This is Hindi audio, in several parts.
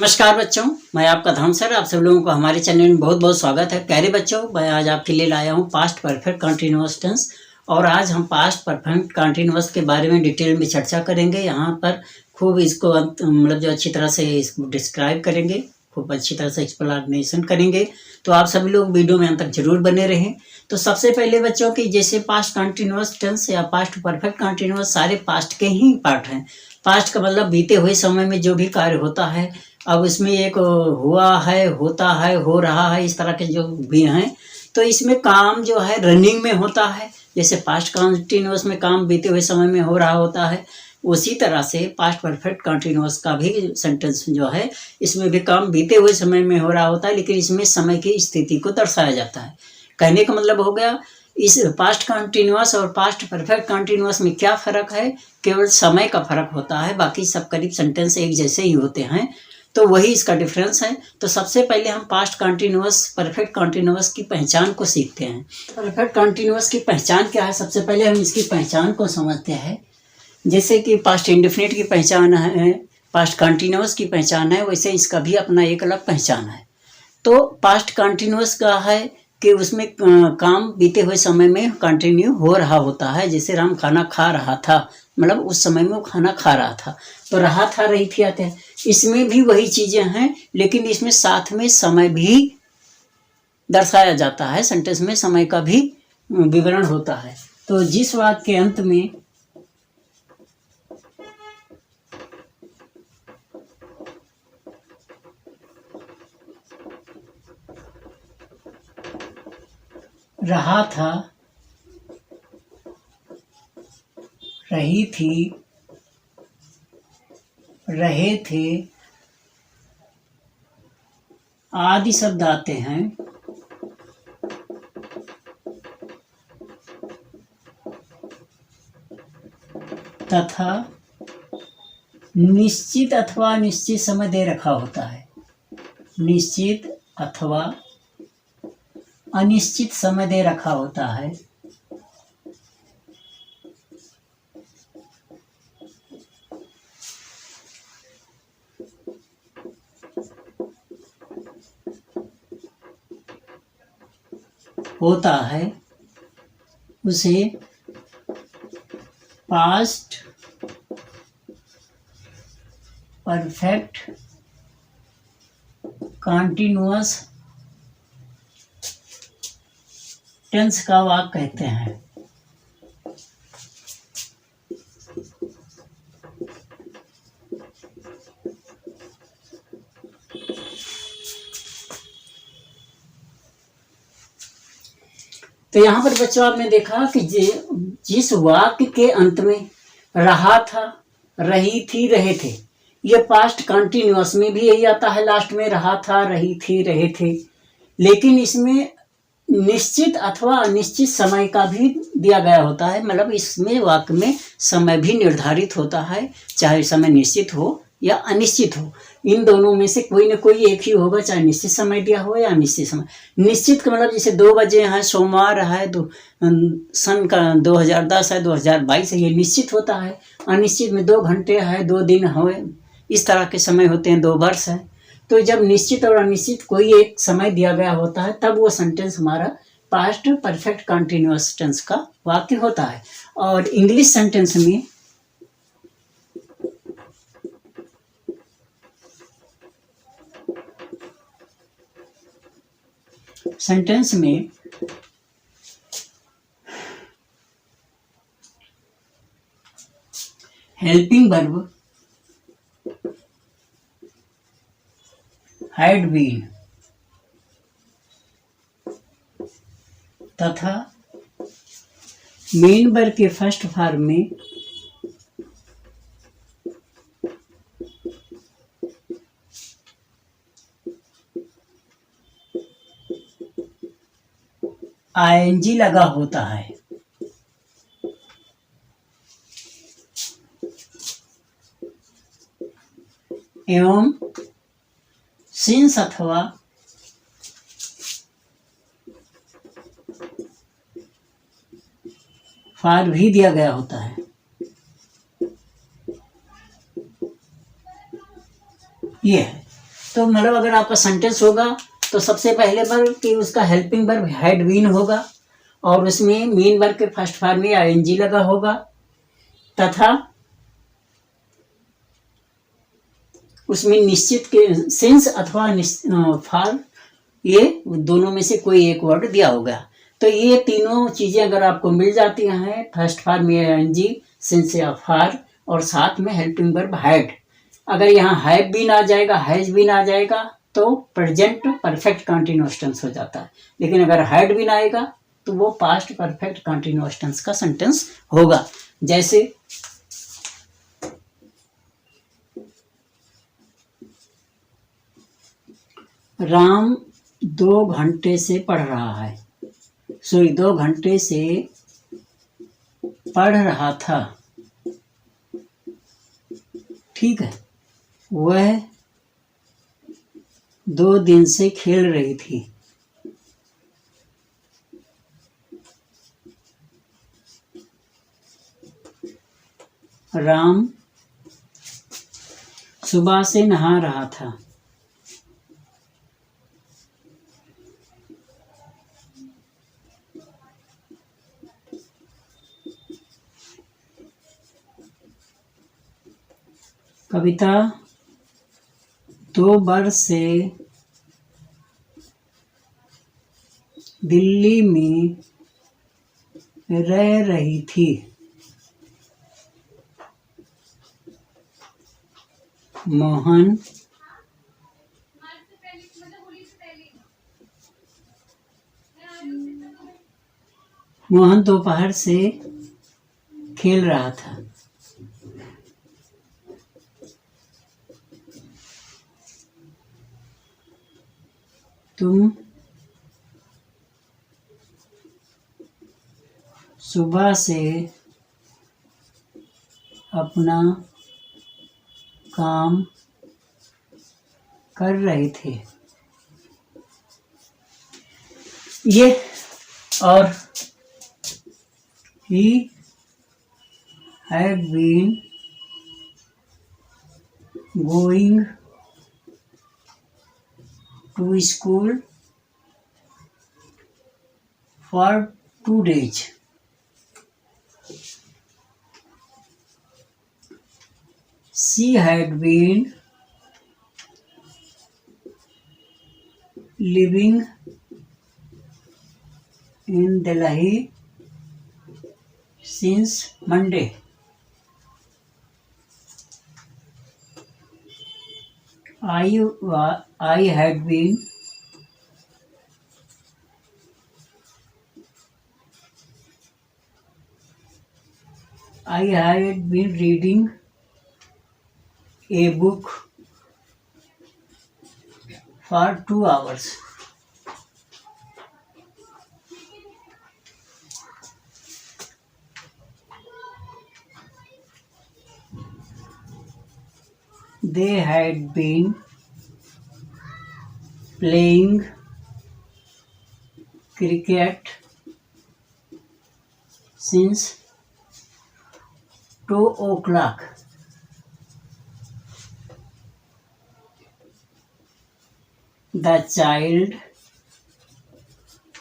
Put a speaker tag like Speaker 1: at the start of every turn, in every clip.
Speaker 1: नमस्कार बच्चों, मैं आपका धर्म सर। आप सब लोगों को हमारे चैनल में बहुत बहुत स्वागत है। प्यारे बच्चों, मैं आज आपके लिए लाया हूँ पास्ट परफेक्ट कंटिन्यूअस टेंस। और आज हम पास्ट परफेक्ट कंटिन्यूअस के बारे में डिटेल में चर्चा करेंगे। यहाँ पर खूब इसको मतलब जो अच्छी तरह से इसको डिस्क्राइब करेंगे, खूब अच्छी तरह से एक्सप्लेनेशन करेंगे। तो आप सभी लोग वीडियो में अंत तक जरूर बने रहें। तो सबसे पहले बच्चों की जैसे पास्ट कंटिन्यूअस टेंस या पास्ट परफेक्ट कंटिन्यूअस सारे पास्ट के ही पार्ट हैं। पास्ट का मतलब बीते हुए समय में जो भी कार्य होता है। अब इसमें एक हुआ है, होता है, हो रहा है, इस तरह के जो भी हैं। तो इसमें काम जो है रनिंग में होता है। जैसे पास्ट कंटिन्यूअस में काम बीते हुए समय में हो रहा होता है, उसी तरह से पास्ट परफेक्ट कंटिन्यूअस का भी सेंटेंस जो है इसमें भी काम बीते हुए समय में हो रहा होता है, लेकिन इसमें समय की स्थिति को दर्शाया जाता है। कहने का मतलब हो गया, इस पास्ट कंटिन्यूअस और पास्ट परफेक्ट कंटिन्यूअस में क्या फ़र्क है? केवल समय का फ़र्क होता है, बाकी सब करीब सेंटेंस एक जैसे ही होते हैं। तो वही इसका डिफरेंस है। तो सबसे पहले हम पास्ट कंटिन्यूअस परफेक्ट कंटिन्यूअस की पहचान को सीखते हैं। परफेक्ट कंटिन्यूअस की पहचान क्या है? सबसे पहले हम इसकी पहचान को समझते हैं। जैसे कि पास्ट इंडेफिनिट की पहचान है, पास्ट कंटिन्यूअस की पहचान है, वैसे इसका भी अपना एक अलग पहचान है। तो पास्ट कंटिन्यूअस का है कि उसमें काम बीते हुए समय में कंटिन्यू हो रहा होता है। जैसे राम खाना खा रहा था, मतलब उस समय में वो खाना खा रहा था, तो रहा था, रही थी आते हैं। इसमें भी वही चीजें हैं, लेकिन इसमें साथ में समय भी दर्शाया जाता है। सेंटेंस में समय का भी विवरण होता है। तो जिस वाक्य के अंत में रहा था, रही थी, रहे थे आदि शब्द आते हैं, तथा निश्चित अथवा अनिश्चित समय दे रखा होता है। निश्चित अथवा अनिश्चित समय दे रखा होता है। होता है, उसे पास्ट परफेक्ट कंटिन्यूअस टेंस का वाक्य कहते हैं। तो यहाँ पर बच्चों आपने देखा कि जिस वाक्य के अंत में रहा था, रही थी, रहे थे, ये पास्ट कंटिन्यूअस में भी यही आता है। लास्ट में रहा था, रही थी, रहे थे, लेकिन इसमें निश्चित अथवा अनिश्चित समय का भी दिया गया होता है। मतलब इसमें वाक्य में समय भी निर्धारित होता है, चाहे समय निश्चित हो या अनिश्चित हो। इन दोनों में से कोई न कोई एक ही होगा, चाहे निश्चित समय दिया हो या अनिश्चित समय। निश्चित का मतलब जैसे 2 बजे है, सोमवार है, सन का 2010 है, 2022 है, ये निश्चित होता है। अनिश्चित में 2 घंटे है, 2 दिन हो, इस तरह के समय होते हैं, 2 वर्ष है। तो जब निश्चित और अनिश्चित कोई एक समय दिया गया होता है, तब वो सेंटेंस हमारा पास्ट परफेक्ट कंटिन्यूअस टेंस का वाक्य होता है। और इंग्लिश सेंटेंस में हेल्पिंग वर्ब had been तथा मेन वर्ब के फर्स्ट फॉर्म में आईएनजी लगा होता है। एवं सिंस अथवा फार भी दिया गया होता है। ये है तो मतलब अगर आपका सेंटेंस होगा तो सबसे पहले वर्ब कि उसका हेल्पिंग वर्ब हैड बीन होगा और उसमें मेन वर्ब के फर्स्ट फॉर्म में आईएनजी लगा होगा तथा उसमें निश्चित के सिंस अथवा फॉर ये दोनों में से कोई एक वर्ड दिया होगा। तो ये तीनों चीजें अगर आपको मिल जाती हैं, फर्स्ट फॉर्म में आईएनजी, सिंस या फॉर और साथ में हेल्पिंग वर्ब हैड, अगर यहाँ हैव बीन आ जाएगा, हैज बीन आ जाएगा तो प्रेजेंट परफेक्ट कंटीन्यूअस टेंस हो जाता है। लेकिन अगर हैड बीन आएगा तो वो पास्ट परफेक्ट कंटीन्यूअस टेंस का सेंटेंस होगा। जैसे राम 2 घंटे से पढ़ रहा है, सॉरी 2 घंटे से पढ़ रहा था, ठीक है। वह 2 दिन से खेल रही थी। राम सुबह से नहा रहा था। कविता 2 वर्ष से दिल्ली में रह रही थी। मोहन दोपहर से खेल रहा था। तुम सुबह से अपना काम कर रहे थे। ये और he had been going to school for 2 days. She had been living in Delhi since Monday. I had been reading a book for 2 hours. They had been playing cricket since 2 o'clock. The child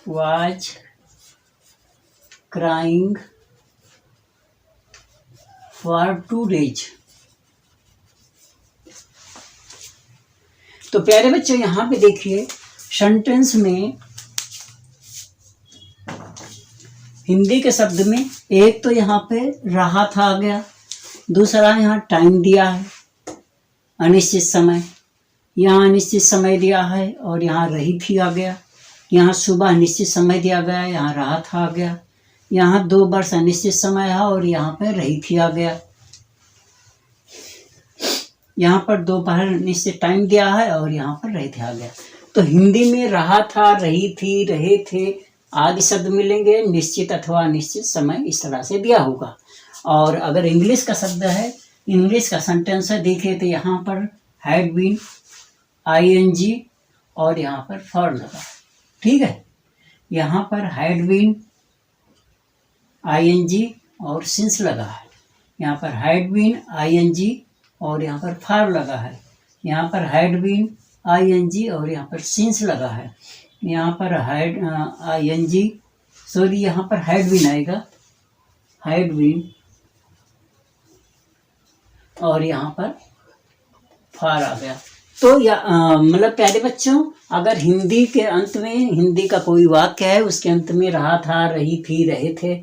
Speaker 1: was crying for 2 days. तो प्यारे बच्चों यहाँ पे देखिए सेंटेंस में हिंदी के शब्द में एक तो यहाँ पे रहा था आ गया, दूसरा यहाँ टाइम दिया है अनिश्चित समय, यहाँ अनिश्चित समय दिया है और यहाँ रही थी आ गया, यहाँ सुबह निश्चित समय दिया गया, यहाँ रहा था आ गया, यहाँ 2 वर्ष अनिश्चित समय है और यहाँ पे रही थी आ गया, यहाँ पर दोपहर निश्चित टाइम दिया है और यहाँ पर रहे थे आ गया। तो हिंदी में रहा था, रही थी, रहे थे आदि शब्द मिलेंगे, निश्चित अथवा अनिश्चित समय इस तरह से दिया होगा। और अगर इंग्लिश का शब्द है, इंग्लिश का सेंटेंस है, देखिए तो यहाँ पर हैड बीन आईएनजी और यहाँ पर फॉर लगा, ठीक है। यहाँ पर हैड बीन आईएनजी और सिंस लगा है, यहाँ पर हैड बीन आईएनजी और यहाँ पर फॉर लगा है, यहाँ पर हैड बीन ING और यहाँ पर सिंस लगा है। यहाँ पर हाइड ING, सॉरी यहाँ पर हैड आएगा, हैड और यहाँ पर फार आ गया। तो मतलब प्यारे बच्चों, अगर हिंदी के अंत में हिंदी का कोई वाक्य है, उसके अंत में रहा था, रही थी, रहे थे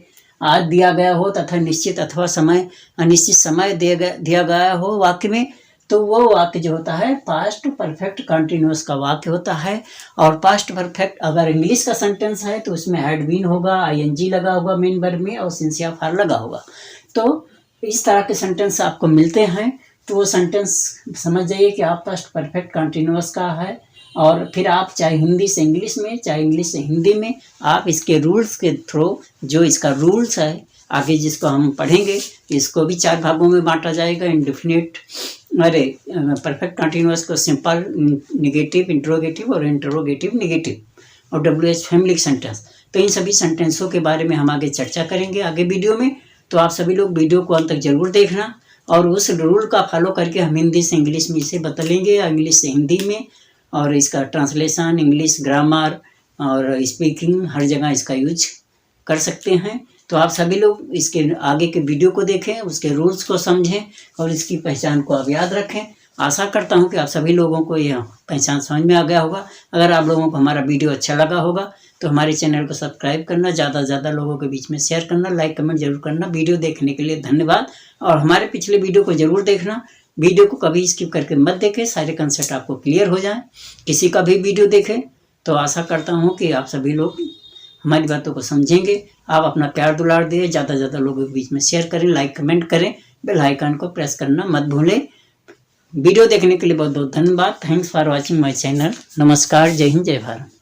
Speaker 1: आज दिया गया हो तथा निश्चित अथवा समय अनिश्चित समय दिया गया हो वाक्य में, तो वो वाक्य जो होता है पास्ट परफेक्ट कंटिन्यूअस का वाक्य होता है। और पास्ट परफेक्ट अगर इंग्लिश का सेंटेंस है तो उसमें हैड बीन होगा, ING लगा होगा मेन वर्ब में और सिंस या फार लगा होगा। तो इस तरह के सेंटेंस आपको मिलते हैं, तो वो सेंटेंस समझ जाइए कि आप पास्ट परफेक्ट कंटिन्यूअस का है। और फिर आप चाहे हिंदी से इंग्लिश में, चाहे इंग्लिश से हिंदी में, आप इसके रूल्स के थ्रू, जो इसका रूल्स है आगे जिसको हम पढ़ेंगे, इसको भी 4 भागों में बांटा जाएगा। इंडेफिनिट परफेक्ट कंटिन्यूअस को सिंपल, निगेटिव, इंट्रोगेटिव और इंट्रोगेटिव निगेटिव और WH फैमिली सेंटेंस। तो इन सभी सेंटेंसों के बारे में हम आगे चर्चा करेंगे आगे वीडियो में। तो आप सभी लोग वीडियो को अंत तक जरूर देखना और उस रूल का फॉलो करके हम हिंदी से इंग्लिश में इसे बदलेंगे, इंग्लिश से हिंदी में, और इसका ट्रांसलेशन, इंग्लिश ग्रामर और स्पीकिंग हर जगह इसका यूज कर सकते हैं। तो आप सभी लोग इसके आगे के वीडियो को देखें, उसके रूल्स को समझें और इसकी पहचान को आप याद रखें। आशा करता हूं कि आप सभी लोगों को यह पहचान समझ में आ गया होगा। अगर आप लोगों को हमारा वीडियो अच्छा लगा होगा तो हमारे चैनल को सब्सक्राइब करना, ज़्यादा से ज़्यादा लोगों के बीच में शेयर करना, लाइक कमेंट जरूर करना। वीडियो देखने के लिए धन्यवाद और हमारे पिछले वीडियो को जरूर देखना। वीडियो को कभी स्किप करके मत देखें, सारे कंसेप्ट आपको क्लियर हो जाए। किसी का भी वीडियो देखें तो आशा करता हूँ कि आप सभी लोग हमारी बातों को समझेंगे। आप अपना प्यार दुलार दिए, ज़्यादा से ज़्यादा लोगों के बीच में शेयर करें, लाइक कमेंट करें, बेल आइकन को प्रेस करना मत भूलें। वीडियो देखने के लिए बहुत बहुत धन्यवाद। Thanks for watching my channel. नमस्कार, जय हिंद, जय भारत।